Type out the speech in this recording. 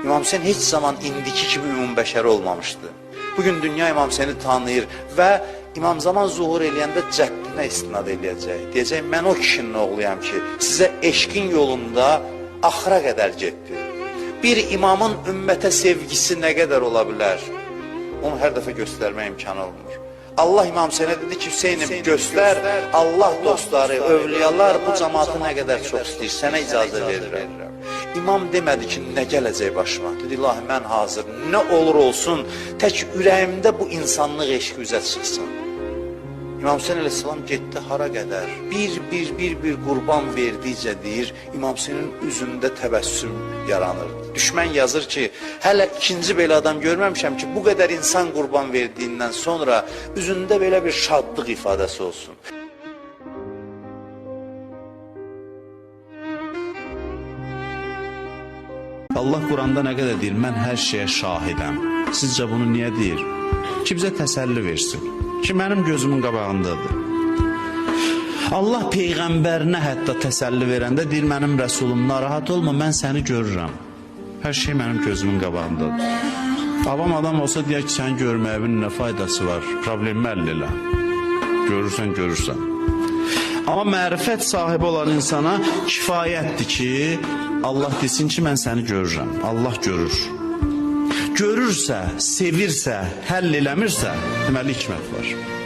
İmam Hüseyin heç zaman indiki kimi ümumbəşəri olmamışdı. Bugün dünya İmam Hüseyni tanıyır və İmam Zaman zuhur eləyəndə cəddinə istinad eləyəcək. Deyəcək, mən o kişinin oğluyam ki, sizə eşqin yolunda axıra qədər getdi. Bir imamın ümmətə sevgisi nə qədər ola bilər? Onu hər dəfə göstərmək imkanı olmur. Allah İmam Hüseynə dedi ki, Hüseynim göstər, Allah dostları, övliyalar bu cəmatı nə qədər çox istəyir, sənə icazə verirəm. İmam demədi ki, nə gələcək başıma? Dedi, ilahi, mən hazır, nə olur olsun, tək ürəyimdə bu insanlıq eşqi üzə çıxsın. İmam Hüseyin əleyhissalam getdi hara qədər? Bir qurban verdikcə deyir, İmam Hüseynin üzündə təbəssüm yaranır. Düşmən yazır ki, hələ ikinci belə adam görməmişəm ki, bu qədər insan qurban verdiyindən sonra üzündə belə bir şadlıq ifadəsi olsun. Allah Quranda nə qədər deyir, mən hər şeyə şahidəm. Sizcə bunu niyə deyir? Ki bizə təsəlli versin. Ki mənim gözümün qabağındadır. Allah Peyğəmbərinə hətta təsəlli verəndə deyir, mənim rəsulum narahat olma, mən səni görürəm. Hər şey mənim gözümün qabağındadır. Avam adam olsa deyək ki, səni görməyin nə faydası var? Problemi həll elə. Görürsən, görürsən. Amma mərifət sahibi olan insana kifayətdir ki, Allah desin ki, mən səni görürəm. Allah görür. Görürsə, sevirsə, həll eləmirsə, deməli hikmət var.